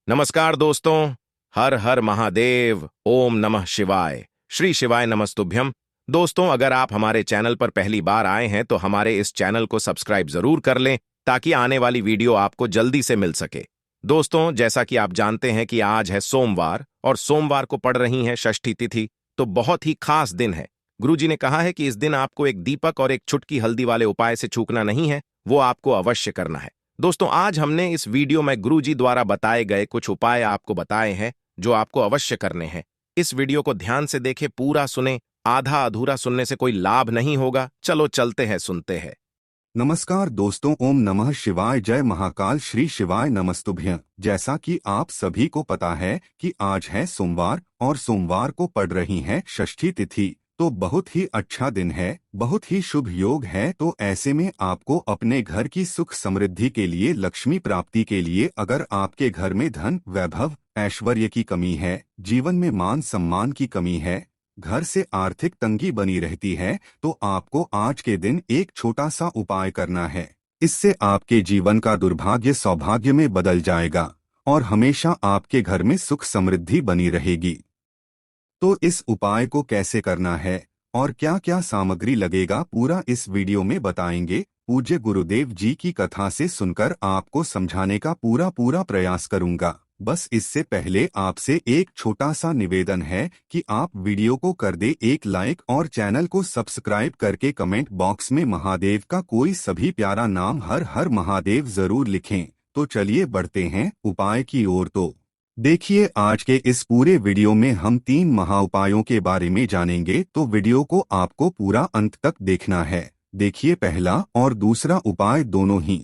नमस्कार दोस्तों। हर हर महादेव, ओम नमः शिवाय, श्री शिवाय नमस्तुभ्यम। दोस्तों, अगर आप हमारे चैनल पर पहली बार आए हैं तो हमारे इस चैनल को सब्सक्राइब जरूर कर लें ताकि आने वाली वीडियो आपको जल्दी से मिल सके। दोस्तों, जैसा कि आप जानते हैं कि आज है सोमवार और सोमवार को पड़ रही है षष्ठी तिथि, तो बहुत ही खास दिन है। गुरुजी ने कहा है कि इस दिन आपको एक दीपक और एक चुटकी हल्दी वाले उपाय से चूकना नहीं है, वो आपको अवश्य करना है। दोस्तों, आज हमने इस वीडियो में गुरुजी द्वारा बताए गए कुछ उपाय आपको बताए हैं जो आपको अवश्य करने हैं। इस वीडियो को ध्यान से देखें, पूरा सुने। आधा अधूरा सुनने से कोई लाभ नहीं होगा। चलो चलते हैं, सुनते हैं। नमस्कार दोस्तों, ओम नमः शिवाय, जय महाकाल, श्री शिवाय नमस्तुभ्यं। जैसा कि आप सभी को पता है कि आज है सोमवार और सोमवार को पड़ रही है षष्ठी तिथि, तो बहुत ही अच्छा दिन है, बहुत ही शुभ योग है। तो ऐसे में आपको अपने घर की सुख समृद्धि के लिए, लक्ष्मी प्राप्ति के लिए, अगर आपके घर में धन, वैभव, ऐश्वर्य की कमी है, जीवन में मान सम्मान की कमी है, घर से आर्थिक तंगी बनी रहती है, तो आपको आज के दिन एक छोटा सा उपाय करना है। इससे आपके जीवन का दुर्भाग्य सौभाग्य में बदल जाएगा और हमेशा आपके घर में सुख समृद्धि बनी रहेगी। तो इस उपाय को कैसे करना है और क्या क्या सामग्री लगेगा, पूरा इस वीडियो में बताएंगे। पूज्य गुरुदेव जी की कथा से सुनकर आपको समझाने का पूरा पूरा प्रयास करूंगा। बस इससे पहले आपसे एक छोटा सा निवेदन है कि आप वीडियो को कर दे एक लाइक और चैनल को सब्सक्राइब करके कमेंट बॉक्स में महादेव का कोई सभी प्यारा नाम हर हर महादेव जरूर लिखें। तो चलिए बढ़ते हैं उपाय की ओर। तो देखिए, आज के इस पूरे वीडियो में हम 3 महाउपायों के बारे में जानेंगे, तो वीडियो को आपको पूरा अंत तक देखना है। देखिए, पहला और दूसरा उपाय दोनों ही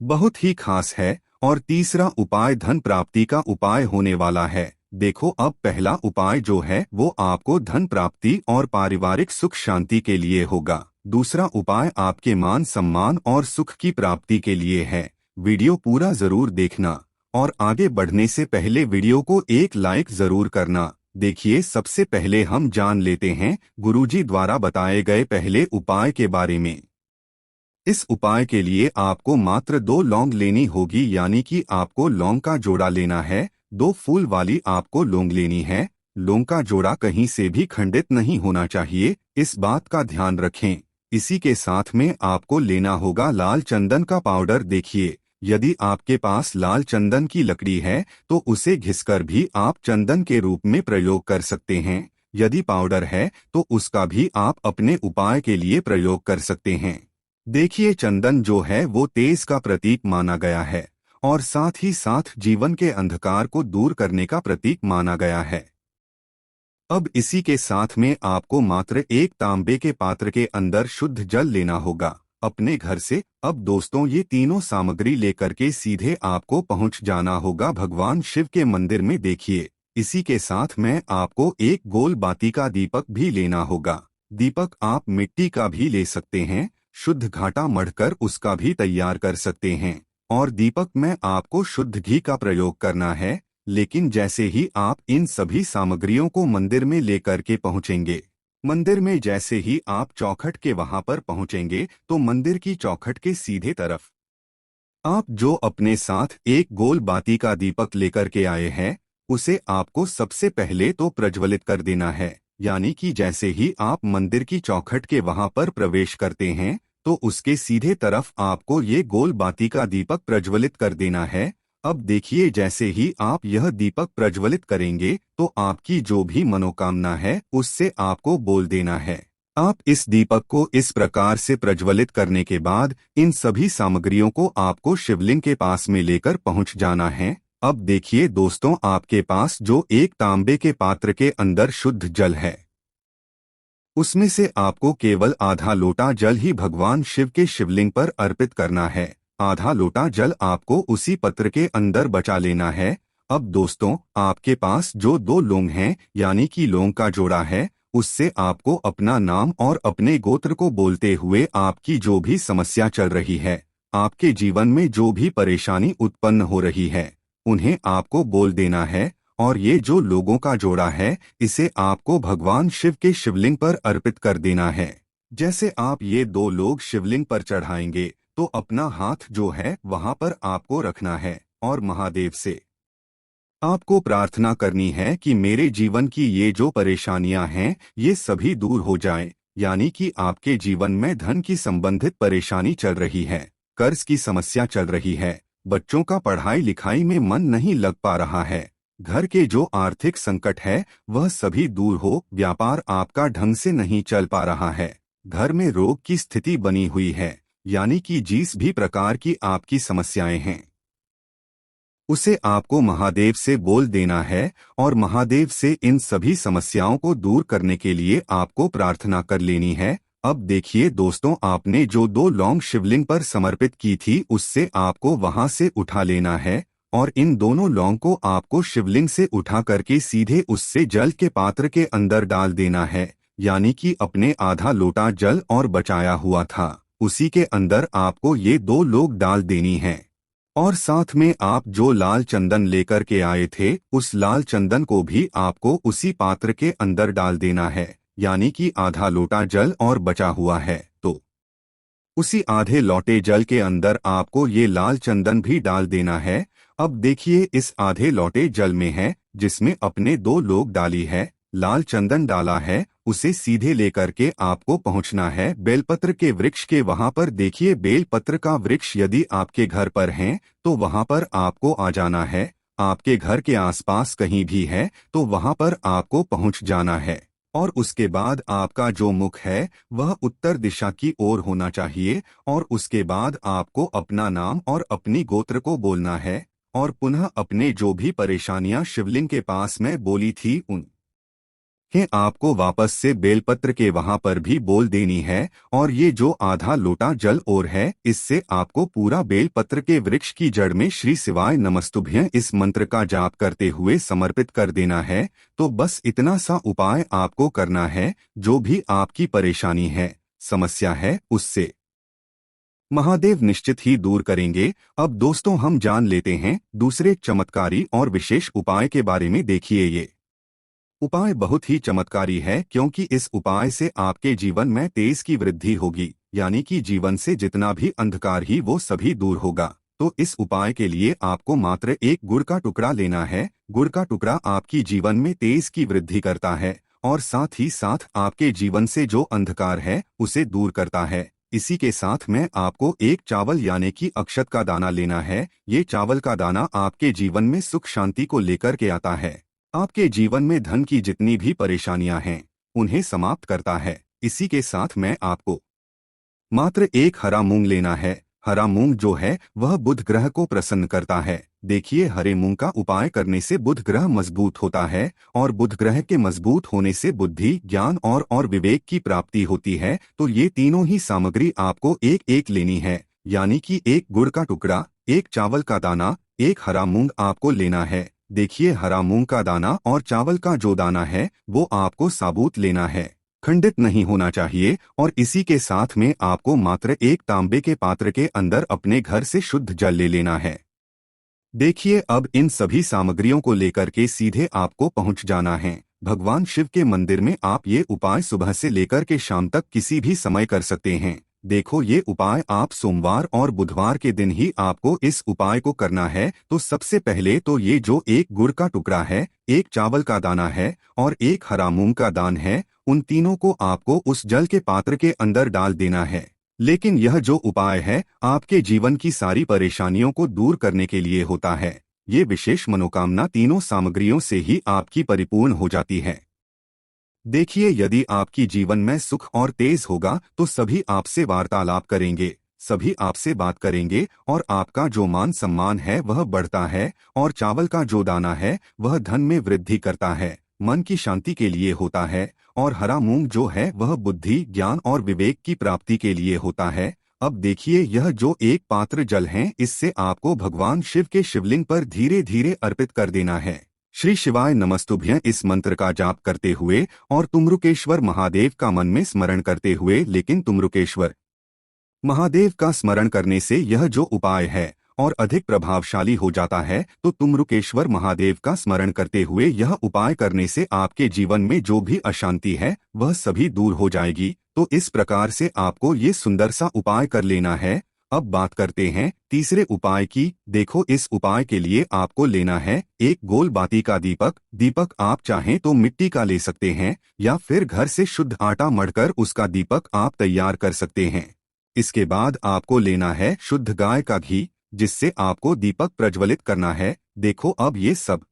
बहुत ही खास है और तीसरा उपाय धन प्राप्ति का उपाय होने वाला है। देखो, अब पहला उपाय जो है वो आपको धन प्राप्ति और पारिवारिक सुख शांति के लिए होगा। दूसरा उपाय आपके मान सम्मान और सुख की प्राप्ति के लिए है। वीडियो पूरा जरूर देखना और आगे बढ़ने से पहले वीडियो को एक लाइक जरूर करना। देखिए, सबसे पहले हम जान लेते हैं गुरुजी द्वारा बताए गए पहले उपाय के बारे में। इस उपाय के लिए आपको मात्र 2 लौंग लेनी होगी, यानी कि आपको लौंग का जोड़ा लेना है। 2 फूल वाली आपको लौंग लेनी है। लौंग का जोड़ा कहीं से भी खंडित नहीं होना चाहिए, इस बात का ध्यान रखें। इसी के साथ में आपको लेना होगा लाल चंदन का पाउडर। देखिए, यदि आपके पास लाल चंदन की लकड़ी है तो उसे घिसकर भी आप चंदन के रूप में प्रयोग कर सकते हैं। यदि पाउडर है तो उसका भी आप अपने उपाय के लिए प्रयोग कर सकते हैं। देखिए, चंदन जो है वो तेज का प्रतीक माना गया है और साथ ही साथ जीवन के अंधकार को दूर करने का प्रतीक माना गया है। अब इसी के साथ में आपको मात्र एक तांबे के पात्र के अंदर शुद्ध जल लेना होगा अपने घर से। अब दोस्तों, ये तीनों सामग्री लेकर के सीधे आपको पहुंच जाना होगा भगवान शिव के मंदिर में। देखिए, इसी के साथ में आपको एक गोल बाती का दीपक भी लेना होगा। दीपक आप मिट्टी का भी ले सकते हैं, शुद्ध घाटा मढ़कर उसका भी तैयार कर सकते हैं। और दीपक में आपको शुद्ध घी का प्रयोग करना है। लेकिन जैसे ही आप इन सभी सामग्रियों को मंदिर में लेकर के पहुंचेंगे, मंदिर में जैसे ही आप चौखट के वहां पर पहुंचेंगे, तो मंदिर की चौखट के सीधे तरफ आप जो अपने साथ एक गोल बाती का दीपक लेकर के आए हैं, उसे आपको सबसे पहले तो प्रज्वलित कर देना है। यानी कि जैसे ही आप मंदिर की चौखट के वहां पर प्रवेश करते हैं, तो उसके सीधे तरफ आपको ये गोल बाती का दीपक प्रज्वलित कर देना है। अब देखिए, जैसे ही आप यह दीपक प्रज्वलित करेंगे, तो आपकी जो भी मनोकामना है उससे आपको बोल देना है। आप इस दीपक को इस प्रकार से प्रज्वलित करने के बाद इन सभी सामग्रियों को आपको शिवलिंग के पास में लेकर पहुंच जाना है। अब देखिए दोस्तों, आपके पास जो एक तांबे के पात्र के अंदर शुद्ध जल है, उसमें से आपको केवल आधा लोटा जल ही भगवान शिव के शिवलिंग पर अर्पित करना है। आधा लोटा जल आपको उसी पत्र के अंदर बचा लेना है। अब दोस्तों, आपके पास जो 2 लौंग हैं, यानी कि लौंग का जोड़ा है, उससे आपको अपना नाम और अपने गोत्र को बोलते हुए आपकी जो भी समस्या चल रही है, आपके जीवन में जो भी परेशानी उत्पन्न हो रही है, उन्हें आपको बोल देना है। और ये जो लोगों का जोड़ा है, इसे आपको भगवान शिव के शिवलिंग पर अर्पित कर देना है। जैसे आप ये 2 लोग शिवलिंग पर चढ़ाएंगे, तो अपना हाथ जो है वहां पर आपको रखना है और महादेव से आपको प्रार्थना करनी है कि मेरे जीवन की ये जो परेशानियां हैं ये सभी दूर हो जाएं, यानी कि आपके जीवन में धन की संबंधित परेशानी चल रही है, कर्ज की समस्या चल रही है, बच्चों का पढ़ाई लिखाई में मन नहीं लग पा रहा है, घर के जो आर्थिक संकट है वह सभी दूर हो, व्यापार आपका ढंग से नहीं चल पा रहा है, घर में रोग की स्थिति बनी हुई है, यानी कि जिस भी प्रकार की आपकी समस्याएं हैं उसे आपको महादेव से बोल देना है और महादेव से इन सभी समस्याओं को दूर करने के लिए आपको प्रार्थना कर लेनी है। अब देखिए दोस्तों, आपने जो 2 लौंग शिवलिंग पर समर्पित की थी उससे आपको वहां से उठा लेना है और इन दोनों लौंग को आपको शिवलिंग से उठा करके सीधे उससे जल के पात्र के अंदर डाल देना है, यानी कि अपने आधा लोटा जल और बचाया हुआ था उसी के अंदर आपको ये 2 लोग डाल देनी है। और साथ में आप जो लाल चंदन लेकर के आए थे उस लाल चंदन को भी आपको उसी पात्र के अंदर डाल देना है, यानी कि आधा लोटा जल और बचा हुआ है तो उसी आधे लोटे जल के अंदर आपको ये लाल चंदन भी डाल देना है। अब देखिए इस आधे लोटे जल में है जिसमें अपने 2 लोग डाली है, लाल चंदन डाला है, उसे सीधे लेकर के आपको पहुंचना है बेलपत्र के वृक्ष के वहां पर। देखिए बेलपत्र का वृक्ष यदि आपके घर पर है तो वहां पर आपको आ जाना है, आपके घर के आसपास कहीं भी है तो वहां पर आपको पहुंच जाना है और उसके बाद आपका जो मुख है वह उत्तर दिशा की ओर होना चाहिए और उसके बाद आपको अपना नाम और अपनी गोत्र को बोलना है और पुनः अपने जो भी परेशानियां शिवलिंग के पास में बोली थी उन कि आपको वापस से बेलपत्र के वहां पर भी बोल देनी है और ये जो आधा लोटा जल और है इससे आपको पूरा बेलपत्र के वृक्ष की जड़ में श्री शिवाय नमस्तुभ्यं इस मंत्र का जाप करते हुए समर्पित कर देना है। तो बस इतना सा उपाय आपको करना है, जो भी आपकी परेशानी है, समस्या है, उससे महादेव निश्चित ही दूर करेंगे। अब दोस्तों हम जान लेते हैं दूसरे चमत्कारी और विशेष उपाय के बारे में। देखिए ये उपाय बहुत ही चमत्कारी है क्योंकि इस उपाय से आपके जीवन में तेज की वृद्धि होगी, यानी कि जीवन से जितना भी अंधकार ही वो सभी दूर होगा। तो इस उपाय के लिए आपको मात्र एक गुड़ का टुकड़ा लेना है। गुड़ का टुकड़ा आपकी जीवन में तेज की वृद्धि करता है और साथ ही साथ आपके जीवन से जो अंधकार है उसे दूर करता है। इसी के साथ में आपको एक चावल यानी कि अक्षत का दाना लेना है। ये चावल का दाना आपके जीवन में सुख शांति को लेकर के आता है, आपके जीवन में धन की जितनी भी परेशानियां हैं उन्हें समाप्त करता है। इसी के साथ में आपको मात्र एक हरा मूंग लेना है। हरा मूंग जो है वह बुध ग्रह को प्रसन्न करता है। देखिए हरे मूंग का उपाय करने से बुध ग्रह मजबूत होता है और बुध ग्रह के मजबूत होने से बुद्धि, ज्ञान और विवेक की प्राप्ति होती है। तो ये तीनों ही सामग्री आपको एक एक लेनी है, यानी कि एक गुड़ का टुकड़ा, एक चावल का दाना, एक हरा मूंग आपको लेना है। देखिए हरा मूंग का दाना और चावल का जो दाना है वो आपको साबुत लेना है, खंडित नहीं होना चाहिए। और इसी के साथ में आपको मात्र एक तांबे के पात्र के अंदर अपने घर से शुद्ध जल ले लेना है। देखिए अब इन सभी सामग्रियों को लेकर के सीधे आपको पहुंच जाना है भगवान शिव के मंदिर में। आप ये उपाय सुबह से लेकर के शाम तक किसी भी समय कर सकते हैं। देखो ये उपाय आप सोमवार और बुधवार के दिन ही आपको इस उपाय को करना है। तो सबसे पहले तो ये जो एक गुड़ का टुकड़ा है, एक चावल का दाना है और एक हरा मूंग का दान है, उन तीनों को आपको उस जल के पात्र के अंदर डाल देना है। लेकिन यह जो उपाय है आपके जीवन की सारी परेशानियों को दूर करने के लिए होता है। ये विशेष मनोकामना तीनों सामग्रियों से ही आपकी परिपूर्ण हो जाती है। देखिए यदि आपकी जीवन में सुख और तेज होगा तो सभी आपसे वार्तालाप करेंगे, सभी आपसे बात करेंगे और आपका जो मान सम्मान है वह बढ़ता है। और चावल का जो दाना है वह धन में वृद्धि करता है, मन की शांति के लिए होता है। और हरा मूंग जो है वह बुद्धि, ज्ञान और विवेक की प्राप्ति के लिए होता है। अब देखिए यह जो एक पात्र जल है इससे आपको भगवान शिव के शिवलिंग पर धीरे धीरे अर्पित कर देना है। श्री शिवाय नमस्तुभ्यं इस मंत्र का जाप करते हुए और तुमरुकेश्वर महादेव का मन में स्मरण करते हुए। लेकिन तुमरुकेश्वर महादेव का स्मरण करने से यह जो उपाय है और अधिक प्रभावशाली हो जाता है। तो तुमरुकेश्वर महादेव का स्मरण करते हुए यह उपाय करने से आपके जीवन में जो भी अशांति है वह सभी दूर हो जाएगी। तो इस प्रकार से आपको ये सुंदर सा उपाय कर लेना है अब बात करते हैं तीसरे उपाय की। देखो, इस उपाय के लिए आपको लेना है एक गोल बाती का दीपक। दीपक आप चाहें तो मिट्टी का ले सकते हैं या फिर घर से शुद्ध आटा मढ़कर उसका दीपक आप तैयार कर सकते हैं। इसके बाद आपको लेना है शुद्ध गाय का घी, जिससे आपको दीपक प्रज्वलित करना है। देखो, अब ये सब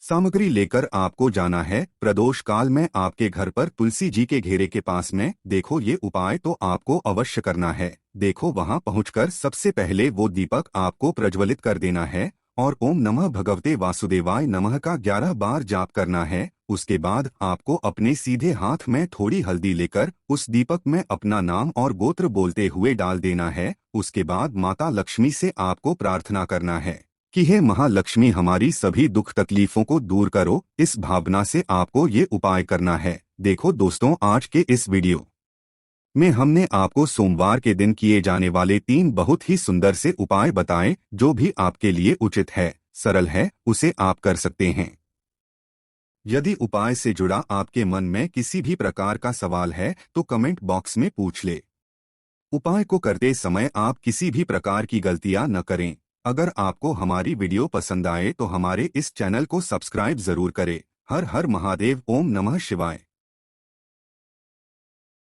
सामग्री लेकर आपको जाना है प्रदोष काल में आपके घर पर तुलसी जी के घेरे के पास में। देखो, ये उपाय तो आपको अवश्य करना है। देखो, वहां पहुंचकर सबसे पहले वो दीपक आपको प्रज्वलित कर देना है और ओम नमः भगवते वासुदेवाय नमः का 11 बार जाप करना है। उसके बाद आपको अपने सीधे हाथ में थोड़ी हल्दी लेकर उस दीपक में अपना नाम और गोत्र बोलते हुए डाल देना है। उसके बाद माता लक्ष्मी से आपको प्रार्थना करना है कि हे महालक्ष्मी, हमारी सभी दुख तकलीफों को दूर करो। इस भावना से आपको ये उपाय करना है। देखो दोस्तों, आज के इस वीडियो में हमने आपको सोमवार के दिन किए जाने वाले 3 बहुत ही सुंदर से उपाय बताए। जो भी आपके लिए उचित है, सरल है, उसे आप कर सकते हैं। यदि उपाय से जुड़ा आपके मन में किसी भी प्रकार का सवाल है तो कमेंट बॉक्स में पूछ ले। उपाय को करते समय आप किसी भी प्रकार की गलतियां न करें। अगर आपको हमारी वीडियो पसंद आए तो हमारे इस चैनल को सब्सक्राइब जरूर करें। हर हर महादेव। ओम नमः शिवाय।